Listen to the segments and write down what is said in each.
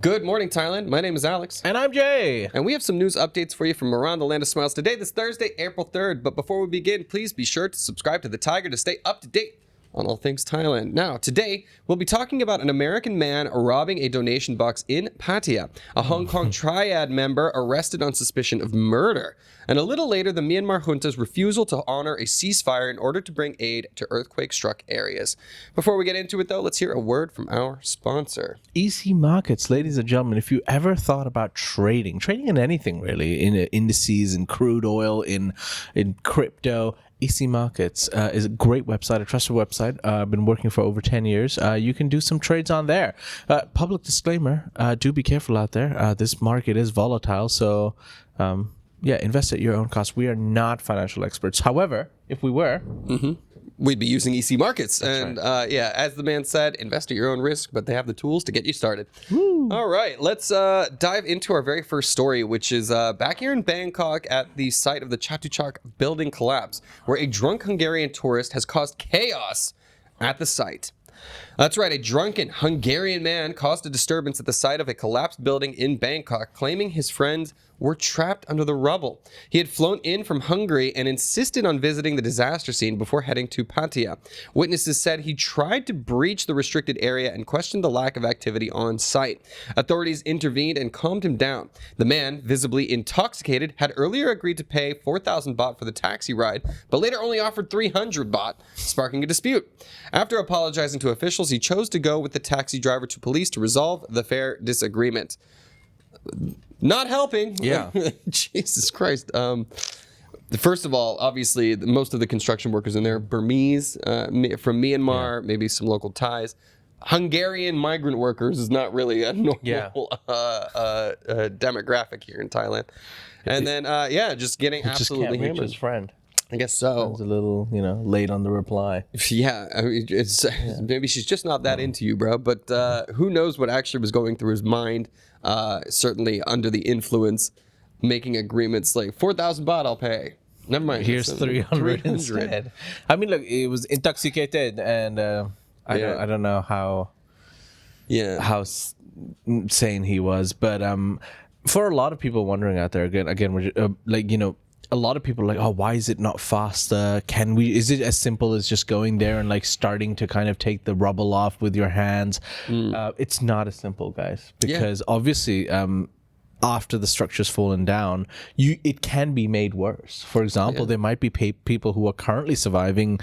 Good morning, Thailand. My name is Alex. And I'm Jay. And we have some news updates for you from around the land of smiles today, this Thursday, April 3rd. But before we begin, please be sure to subscribe to the Thaiger to stay up to date on all things Thailand. Now, today, we'll be talking about an American man robbing a donation box in Pattaya, a Hong Kong Triad member arrested on suspicion of murder, and a little later, the Myanmar junta's refusal to honor a ceasefire in order to bring aid to earthquake-struck areas. Before we get into it, though, let's hear a word from our sponsor. EC Markets, ladies and gentlemen, if you ever thought about trading in anything really, in indices, in crude oil, in crypto, EC Markets is a great website, a trusted website. I've been working for over 10 years. You can do some trades on there. Public disclaimer, do be careful out there. This market is volatile, so invest at your own cost. We are not financial experts. However, if we were... We'd be using EC Markets. That's and right. as the man said, invest at your own risk, but they have the tools to get you started. Woo. All right, let's dive into our very first story, which is back here in Bangkok at the site of the Chatuchak building collapse, where a drunk Hungarian tourist has caused chaos at the site. That's right, a drunken Hungarian man caused a disturbance at the site of a collapsed building in Bangkok, claiming his friends were trapped under the rubble. He had flown in from Hungary and insisted on visiting the disaster scene before heading to Pattaya. Witnesses said he tried to breach the restricted area and questioned the lack of activity on site. Authorities intervened and calmed him down. The man, visibly intoxicated, had earlier agreed to pay 4,000 baht for the taxi ride, but later only offered 300 baht, sparking a dispute. After apologizing to officials, he chose to go with the taxi driver to police to resolve the fair disagreement. Not helping. Yeah. Jesus Christ. First of all, obviously, most of the construction workers in there are Burmese from Myanmar, maybe some local Thais. Hungarian migrant workers is not really a normal demographic here in Thailand. And then, just getting absolutely just can't reach hammered. his friend. I guess so. He's a little, late on the reply. Yeah, I mean, maybe she's just not that into you, bro. But who knows what actually was going through his mind? Certainly under the influence, making agreements like 4,000 baht I'll pay. Never mind. Here's 300 instead. I mean, look, it was intoxicated, and I don't know how sane he was, but for a lot of people wondering out there, again, we're a lot of people are like, oh, why is it not faster? Is it as simple as just going there and starting to kind of take the rubble off with your hands? It's not as simple, guys, because obviously after the structure's fallen down, it can be made worse. For example, there might be people who are currently surviving.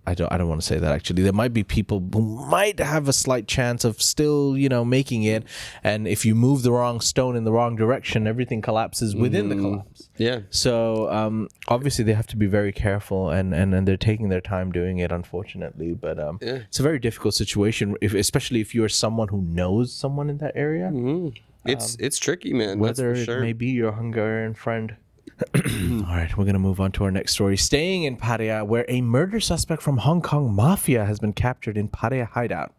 I don't want to say that, actually. There might be people who might have a slight chance of still, making it. And if you move the wrong stone in the wrong direction, everything collapses within the collapse. Yeah. So obviously they have to be very careful, and they're taking their time doing it, unfortunately. But it's a very difficult situation, especially if you're someone who knows someone in that area. It's tricky, man. Whether that's for sure. it may be your Hungarian friend. All right, we're going to move on to our next story. Staying in Pattaya, where a murder suspect from Hong Kong Mafia has been captured in Pattaya hideout.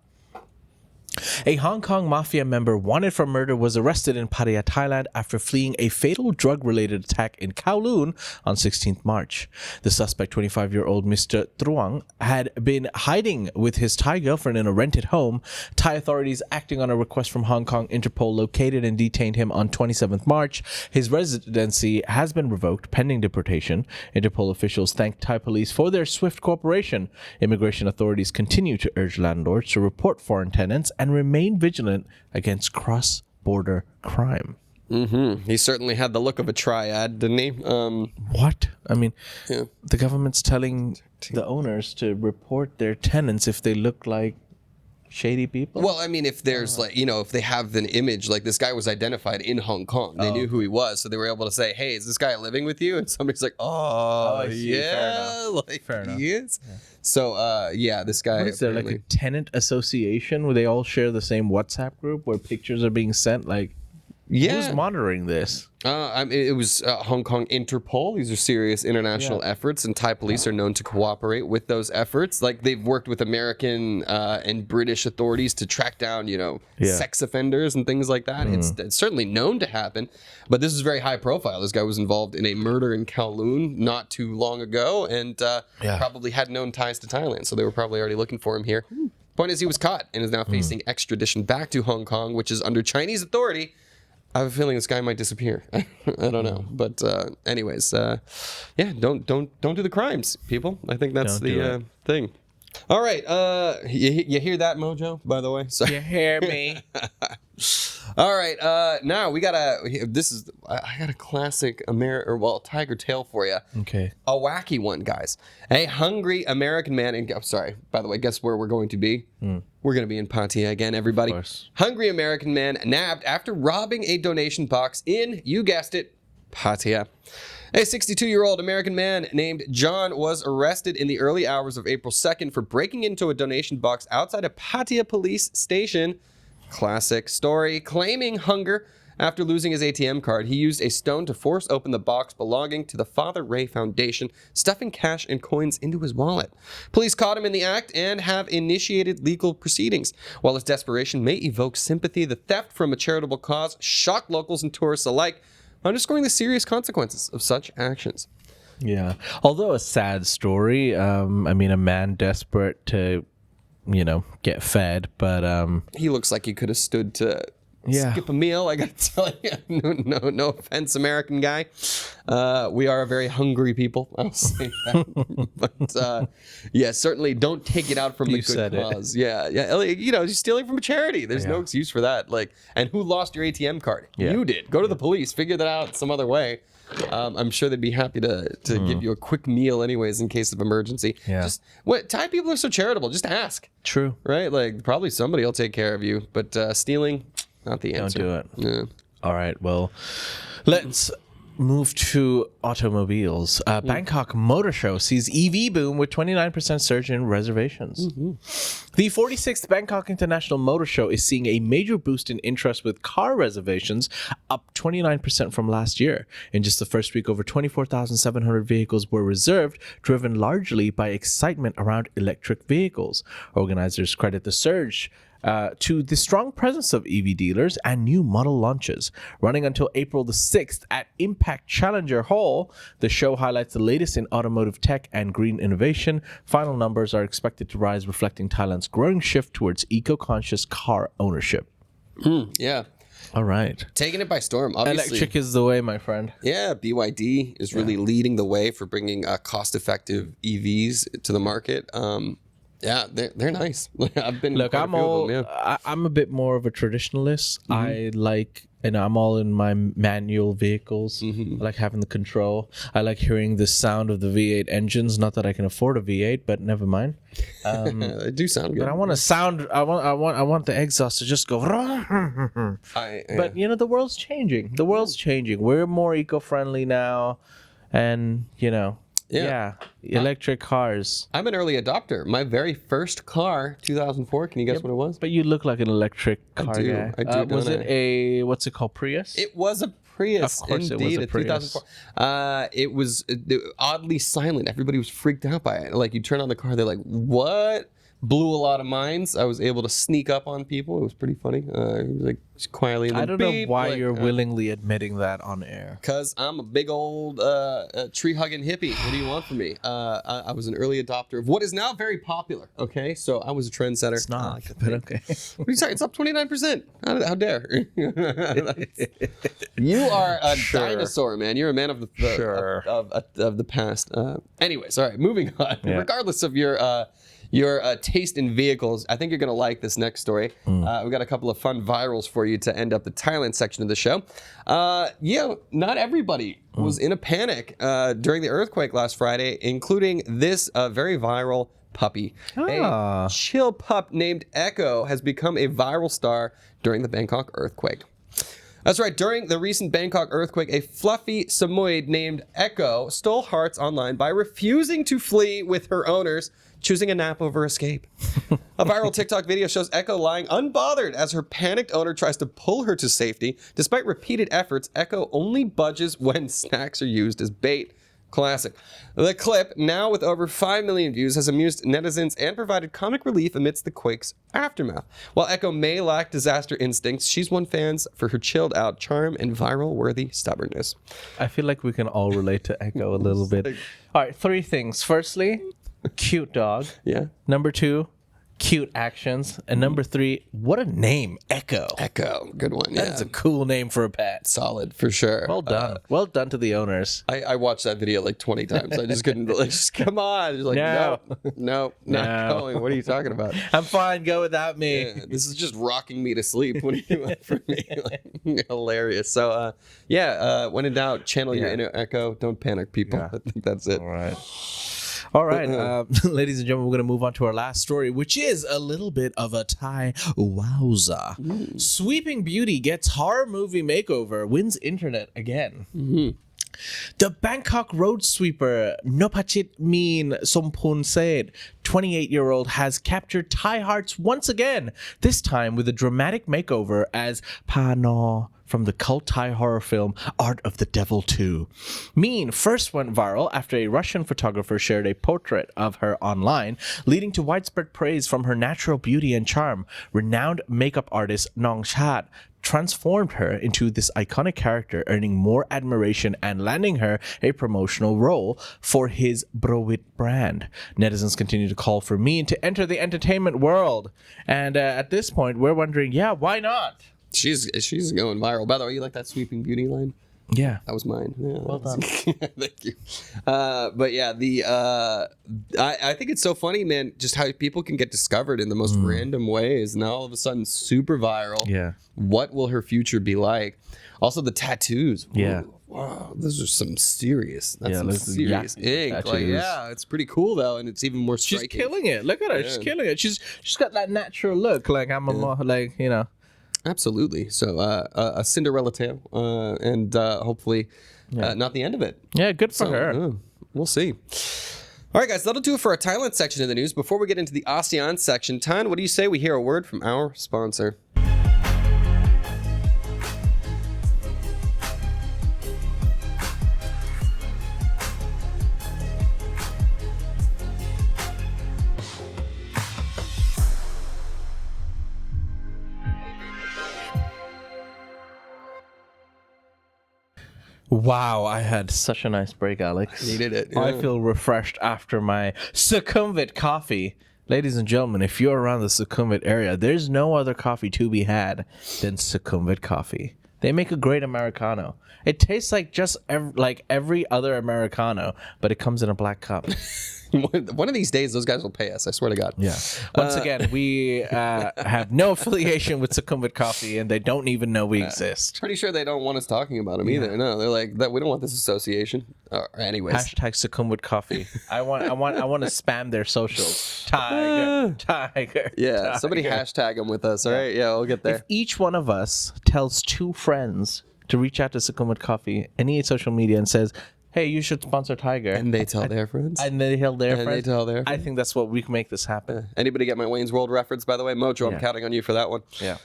A Hong Kong Mafia member wanted for murder was arrested in Pattaya, Thailand after fleeing a fatal drug-related attack in Kowloon on 16th March. The suspect, 25-year-old Mr. Truong, had been hiding with his Thai girlfriend in a rented home. Thai authorities, acting on a request from Hong Kong Interpol, located and detained him on 27th March. His residency has been revoked pending deportation. Interpol officials thanked Thai police for their swift cooperation. Immigration authorities continue to urge landlords to report foreign tenants and remain vigilant against cross-border crime. He certainly had the look of a triad, didn't he? What? I mean, the government's telling the owners to report their tenants if they look like shady people? Well, I mean, if there's if they have an image, like this guy was identified in Hong Kong, they knew who he was, so they were able to say, hey, is this guy living with you? And somebody's like, I see. yeah, Fair enough. He is. Yeah. So, this guy. What is there, like a tenant association where they all share the same WhatsApp group where pictures are being sent? Who's monitoring this? It was Hong Kong Interpol. These are serious international efforts, and Thai police are known to cooperate with those efforts. Like, they've worked with American and British authorities to track down, sex offenders and things like that. It's certainly known to happen, but this is very high profile. This guy was involved in a murder in Kowloon not too long ago, and probably had known ties to Thailand, so they were probably already looking for him here. Point is, he was caught and is now facing extradition back to Hong Kong, which is under Chinese authority. I have a feeling this guy might disappear. I don't know, but anyways, yeah, don't do the crimes, people. I think that's the thing. All right, you hear that, Mojo? By the way, sorry. You hear me? All right, now we got I got a classic Tiger tale for you. Okay. A wacky one, guys. A hungry American man, and I'm sorry, by the way, guess where we're going to be? We're going to be in Pattaya again, everybody. Of course. Hungry American man nabbed after robbing a donation box in, you guessed it, Pattaya. A 62-year-old American man named John was arrested in the early hours of April 2nd for breaking into a donation box outside a Pattaya police station. Classic story. Claiming hunger after losing his ATM card, he used a stone to force open the box belonging to the Father Ray Foundation, stuffing cash and coins into his wallet. Police caught him in the act and have initiated legal proceedings. While his desperation may evoke sympathy, the theft from a charitable cause shocked locals and tourists alike, underscoring the serious consequences of such actions. Yeah. Although a sad story, I mean, a man desperate to, get fed, but He looks like he could have stood to skip a meal, I gotta tell you. No offense, American guy. We are a very hungry people, I'll say that. But yeah, certainly don't take it out from the good cause. Yeah. You're stealing from a charity. There's no excuse for that. And who lost your ATM card? Yeah. You did. Go to the police. Figure that out some other way. I'm sure they'd be happy to give you a quick meal anyways in case of emergency. Yeah. Thai people are so charitable. Just ask. True. Right? Probably somebody will take care of you. But stealing, not the answer. Don't do it. Yeah. All right. Well, let's move to automobiles. Bangkok Motor Show sees EV boom with 29% surge in reservations. The 46th Bangkok International Motor Show is seeing a major boost in interest with car reservations, up 29% from last year. In just the first week, over 24,700 vehicles were reserved, driven largely by excitement around electric vehicles. Organizers credit the surge to the strong presence of EV dealers and new model launches. Running until April the 6th at Impact Challenger Hall, the show highlights the latest in automotive tech and green innovation. Final numbers are expected to rise, reflecting Thailand's growing shift towards eco-conscious car ownership. Yeah. All right. Taking it by storm, obviously. Electric is the way, my friend. Yeah, BYD is really leading the way for bringing cost-effective EVs to the market. Yeah, they're nice. I've been. Look, I'm a bit more of a traditionalist. I like, I'm all in my manual vehicles. I like having the control. I like hearing the sound of the V8 engines. Not that I can afford a V8, but never mind. They do sound good. But I want a sound. I want the exhaust to just go. But the world's changing. The world's changing. We're more eco-friendly now, and Yeah, electric cars. I'm an early adopter. My very first car, 2004. Can you guess what it was? But you look like an electric car guy. I do. Was it a, what's it called, Prius? It was a Prius. Of course indeed, it was a Prius. 2004. It was oddly silent. Everybody was freaked out by it. Like, you turn on the car, they're like, what? Blew a lot of minds. I was able to sneak up on people. It was pretty funny. Just quietly in the I don't know why you're willingly admitting that on air. Because I'm a big old tree-hugging hippie. What do you want from me? I was an early adopter of what is now very popular. Okay, so I was a trendsetter. It's not, but okay. What are you saying? It's up 29%. How dare? You are a dinosaur, man. You're a man of the past. Anyways, all right, moving on. Yeah. Regardless of your taste in vehicles, I think you're going to like this next story. We got a couple of fun virals for you to end up the Thailand section of the show. Not everybody was in a panic during the earthquake last Friday, including this very viral puppy. A chill pup named Echo has become a viral star during the Bangkok earthquake. That's right. During the recent Bangkok earthquake, a fluffy Samoyed named Echo stole hearts online by refusing to flee with her owners, choosing a nap over escape. A viral TikTok video shows Echo lying unbothered as her panicked owner tries to pull her to safety. Despite repeated efforts, Echo only budges when snacks are used as bait. Classic. The clip, now with over 5 million views, has amused netizens and provided comic relief amidst the quake's aftermath. While Echo may lack disaster instincts, she's won fans for her chilled-out charm and viral-worthy stubbornness. I feel like we can all relate to Echo a little bit. All right, 3 things. Firstly, cute dog. Yeah. Number 2, cute actions. And number 3, what a name, Echo. Echo, good one. Yeah, That's a cool name for a pet. solid for sure. Well done. Well done to the owners. I watched that video like 20 times. I just couldn't. Like, just come on. Just like No. no, not going. What are you talking about? I'm fine. Go without me. Yeah, this is just rocking me to sleep. What are you doing for me? Like, hilarious. So, when in doubt, channel your inner Echo. Don't panic, people. Yeah. I think that's it. All right, ladies and gentlemen, we're going to move on to our last story, which is a little bit of a Thai wowza. Sweeping Beauty gets horror movie makeover, wins internet again. The Bangkok road sweeper Nopachit Meen Sompun said 28-year-old has captured Thai hearts once again, this time with a dramatic makeover as Pa No from the cult Thai horror film Art of the Devil 2. Meen first went viral after a Russian photographer shared a portrait of her online, leading to widespread praise from her natural beauty and charm. Renowned makeup artist Nong Chat transformed her into this iconic character, earning more admiration and landing her a promotional role for his Browit brand. Netizens continue to call for Meen to enter the entertainment world. And at this point, we're wondering, why not? She's going viral. By the way, you like that Sweeping Beauty line? Yeah. That was mine. Yeah, Well done. Thank you. But yeah, I think it's so funny, man, just how people can get discovered in the most random ways. Now all of a sudden, super viral. Yeah. What will her future be like? Also, the tattoos. Yeah. Wow, those are some serious. That's some those are serious ink. tattoos. Like, yeah, it's pretty cool though, and it's even more She's striking. killing it. Look at her. She's killing it. She's got that natural look. Like I'm a more like, you know. Absolutely. So a Cinderella tale, and hopefully not the end of it. Yeah, good for her. We'll see. All right, guys, that'll do it for our Thailand section of the news. Before we get into the ASEAN section, Tan, what do you say we hear a word from our sponsor? Wow, I had such a nice break, Alex. Needed it. I feel refreshed after my Sukhumvit coffee. Ladies and gentlemen, if you're around the Sukhumvit area, there's no other coffee to be had than Sukhumvit coffee. They make a great Americano. It tastes like just every other Americano, but it comes in a black cup. One of these days, those guys will pay us. I swear to God. Yeah. Once again, we have no affiliation with Sukhumvit Coffee, and they don't even know we exist. Pretty sure they don't want us talking about them either. No, they're like that. We don't want this association. Anyways, Hashtag Sukhumvit Coffee. I want to spam their socials. Tiger. yeah. Tiger. Somebody hashtag them with us. All right. Yeah, we'll get there. If each one of us tells 2 friends to reach out to Sukhumvit Coffee, any social media, and says, hey, you should sponsor Tiger. And they tell their friends. And they tell their And friends. they tell their I friends. think that's what we can make this happen. Anybody get my Wayne's World reference, by the way? Mojo, I'm counting on you for that one. Yeah.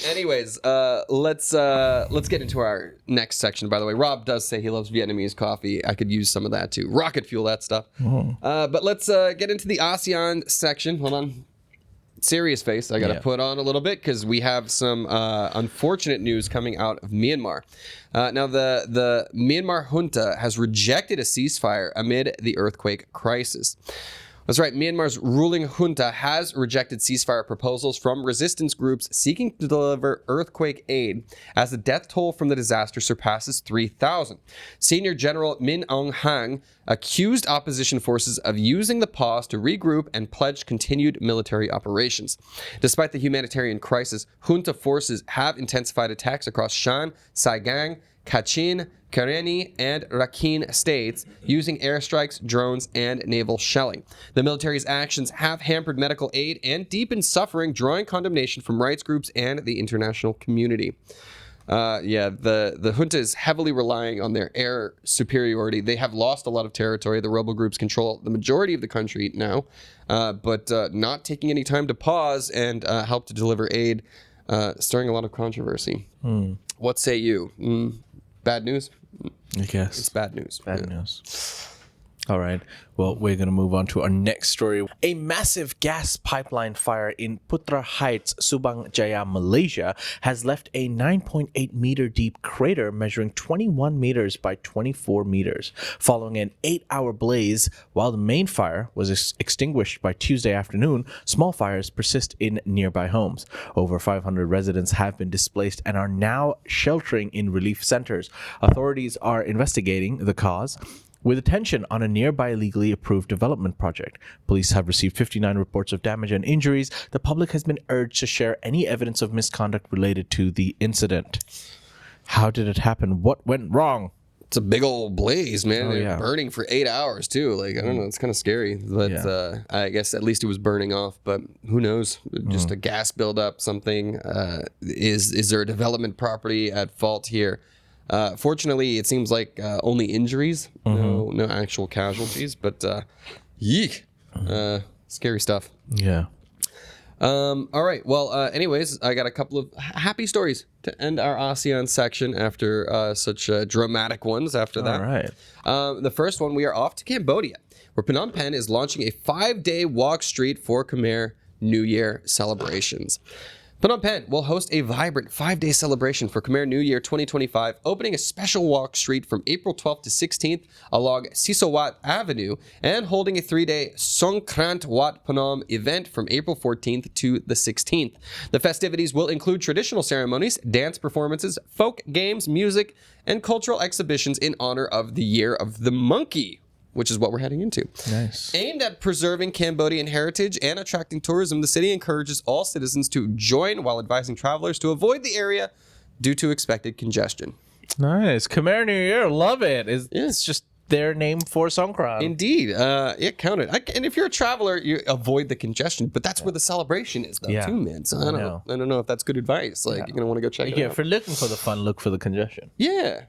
Anyways, let's get into our next section. By the way, Rob does say he loves Vietnamese coffee. I could use some of that too. Rocket fuel that stuff. But let's get into the ASEAN section. Hold on. Serious face. I got to put on a little bit because we have some unfortunate news coming out of Myanmar. Now, the Myanmar junta has rejected a ceasefire amid the earthquake crisis. That's right. Myanmar's ruling junta has rejected ceasefire proposals from resistance groups seeking to deliver earthquake aid as the death toll from the disaster surpasses 3,000. Senior General Min Aung Hlaing accused opposition forces of using the pause to regroup and pledged continued military operations. Despite the humanitarian crisis, junta forces have intensified attacks across Shan, Saigon, Kachin, Karenni, and Rakhine states using airstrikes, drones, and naval shelling. The military's actions have hampered medical aid and deepened suffering, drawing condemnation from rights groups and the international community. The junta is heavily relying on their air superiority. They have lost a lot of territory. The rebel groups control the majority of the country now, but not taking any time to pause and help to deliver aid, stirring a lot of controversy. What say you? Bad news? I guess. It's bad news. Bad news. All right. Well, we're going to move on to our next story. A massive gas pipeline fire in Putra Heights, Subang Jaya, Malaysia, has left a 9.8 meter deep crater measuring 21 meters by 24 meters. Following an 8-hour blaze, while the main fire was extinguished by Tuesday afternoon, small fires persist in nearby homes. Over 500 residents have been displaced and are now sheltering in relief centers. Authorities are investigating the cause, with attention on a nearby legally approved development project. Police have received 59 reports of damage and injuries. The public has been urged to share any evidence of misconduct related to the incident. How did it happen? What went wrong? It's a big old blaze, man. Oh, yeah. Burning for 8 hours too. Like, I don't know, it's kind of scary. But I guess at least it was burning off. But who knows? Just a gas buildup, something. Is there a development property at fault here? Fortunately, it seems like only injuries, no actual casualties. But yeek, scary stuff. Yeah. All right. Well, anyways, I got a couple of happy stories to end our ASEAN section after such dramatic ones after that. All right. The first one, we are off to Cambodia, where Phnom Penh is launching a 5-day walk street for Khmer New Year celebrations. Phnom Penh will host a vibrant 5-day celebration for Khmer New Year 2025, opening a special walk street from April 12th to 16th along Sisawat Avenue and holding a 3-day Songkrant Wat Phnom event from April 14th to the 16th. The festivities will include traditional ceremonies, dance performances, folk games, music, and cultural exhibitions in honor of the Year of the Monkey, which is what we're heading into. Nice. Aimed at preserving Cambodian heritage and attracting tourism, the city encourages all citizens to join while advising travelers to avoid the area due to expected congestion. Nice. Khmer New Year. Love it. It's just their name for Songkran. Indeed. It counted. And if you're a traveler, you avoid the congestion, but that's where the celebration is, though, too, man. So I don't know if that's good advice. Like, you're going to want to go check it out. Yeah, if you're looking for the fun, look for the congestion. Yeah.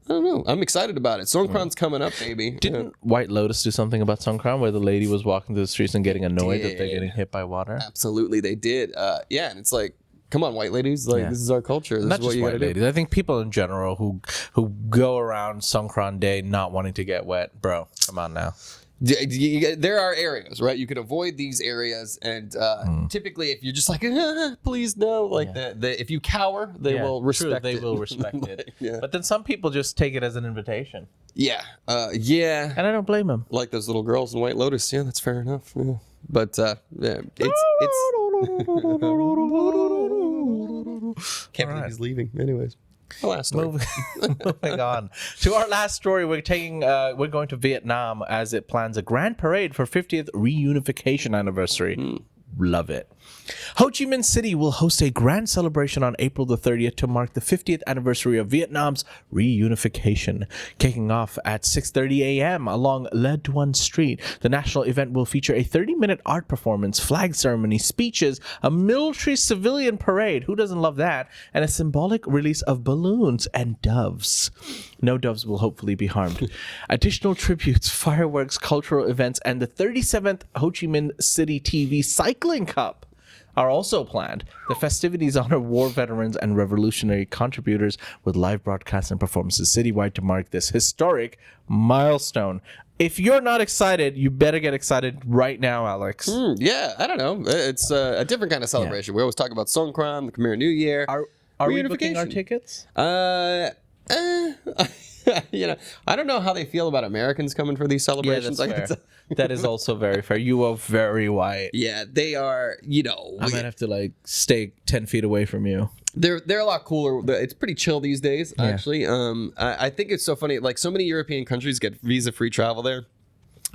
I don't know. I'm excited about it. Songkran's coming up, baby. Didn't White Lotus do something about Songkran where the lady was walking through the streets and getting annoyed that they're getting hit by water? Absolutely, they did. And it's like, come on, white ladies. Like, this is our culture. This Not is what just you white got to ladies. do. I think people in general who go around Songkran Day not wanting to get wet. Bro, come on now. There are areas, right? You can avoid these areas, and typically, if you're just like, please no, like if you cower, they will respect They it. will respect it. Yeah. But then some people just take it as an invitation. Yeah. And I don't blame them. Like those little girls in White Lotus. Yeah, that's fair enough. Yeah. But it's can't believe he's leaving. Anyways. Last story. Moving on to our last story, we're going to Vietnam as it plans a grand parade for 50th reunification anniversary. Love it. Ho Chi Minh City will host a grand celebration on April the 30th to mark the 50th anniversary of Vietnam's reunification. Kicking off at 6:30 a.m. along Le Duan Street, the national event will feature a 30-minute art performance, flag ceremony, speeches, a military civilian parade, who doesn't love that, and a symbolic release of balloons and doves. No doves will hopefully be harmed. Additional tributes, fireworks, cultural events, and the 37th Ho Chi Minh City TV Cycling Cup are also planned. The festivities honor war veterans and revolutionary contributors with live broadcasts and performances citywide to mark this historic milestone. If you're not excited, you better get excited right now, Alex. Yeah, I don't know. It's a different kind of celebration. We always talk about Songkran, the Khmer New Year. Are we booking our tickets? I don't know how they feel about Americans coming for these celebrations. Yeah, that's fair. That is also very fair. You are very white. Yeah, they are, I might have to stay 10 feet away from you. They're a lot cooler. It's pretty chill these days, actually. I think it's so funny. Like, so many European countries get visa-free travel there.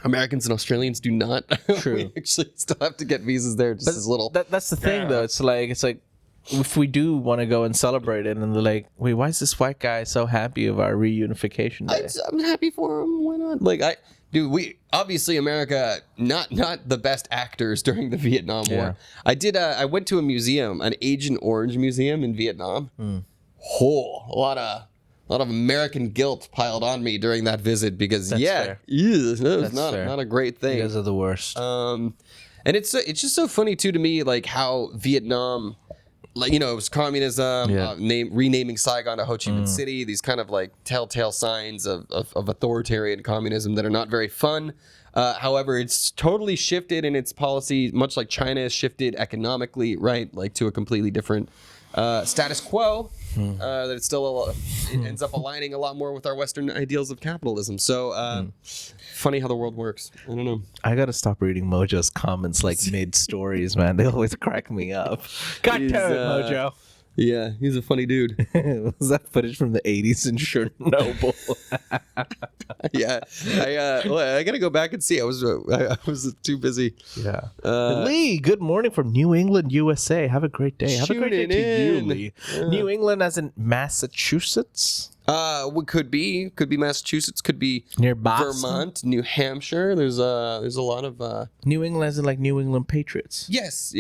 Americans and Australians do not. True. We actually still have to get visas there just as little. That's the thing, though. It's like if we do want to go and celebrate it, and they're like, wait, why is this white guy so happy of our reunification day? I'm happy for him. Why not? We obviously America not the best actors during the Vietnam War. I went to a museum, an Agent Orange museum in Vietnam. A lot of American guilt piled on me during that visit because fair. That's not a great thing. You guys are the worst. And it's just so funny too to me, like how Vietnam like, it was communism, Yeah. renaming Saigon to Ho Chi Minh City. These kind of like telltale signs of authoritarian communism that are not very fun. However, it's totally shifted in its policy, much like China has shifted economically, right? Like to a completely different status quo. That it's still it ends up aligning a lot more with our Western ideals of capitalism. So funny how the world works. I don't know. I gotta stop reading Mojo's comments like mid stories, man. They always crack me up. God damn it, Mojo. Yeah, he's a funny dude. Was that footage from the 80s in Chernobyl? Yeah, I gotta go back and see. I was too busy. Yeah. Lee, good morning from New England, USA. Have a great day. Have a great day to you, Lee. New England, as in Massachusetts. Could be Massachusetts, could be Near Boston. Vermont, New Hampshire. There's a lot of New England, as in like New England Patriots. yes,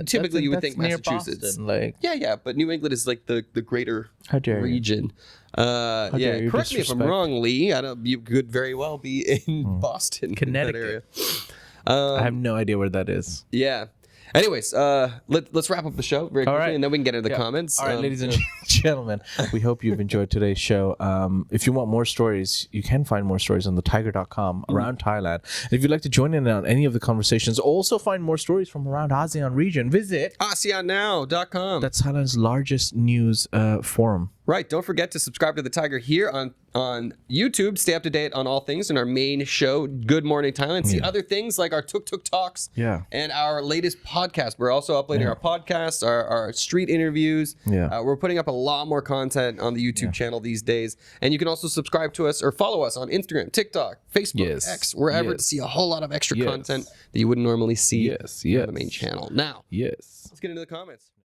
typically you would think near Massachusetts. Boston, like, Yeah, but New England is like the greater how dare you. region. dare you Correct me if I'm disrespect. wrong, Lee. You could very well be in Boston, Connecticut. that area. I have no idea where that is. Yeah. Anyways, let's wrap up the show very quickly, right. and then we can get into the comments. All right, ladies and gentlemen, we hope you've enjoyed today's show. If you want more stories, you can find more stories on thetiger.com around Thailand. And if you'd like to join in on any of the conversations, also find more stories from around ASEAN region, visit ASEANnow.com. that's Thailand's largest news forum. Right. Don't forget to subscribe to the Thaiger here on YouTube. Stay up to date on all things in our main show, Good Morning Thailand. See other things like our Tuk Tuk Talks and our latest podcast. We're also uploading our podcasts, our street interviews. Yeah. We're putting up a lot more content on the YouTube channel these days. And you can also subscribe to us or follow us on Instagram, TikTok, Facebook, X, wherever to see a whole lot of extra content that you wouldn't normally see on the main channel. Now, let's get into the comments.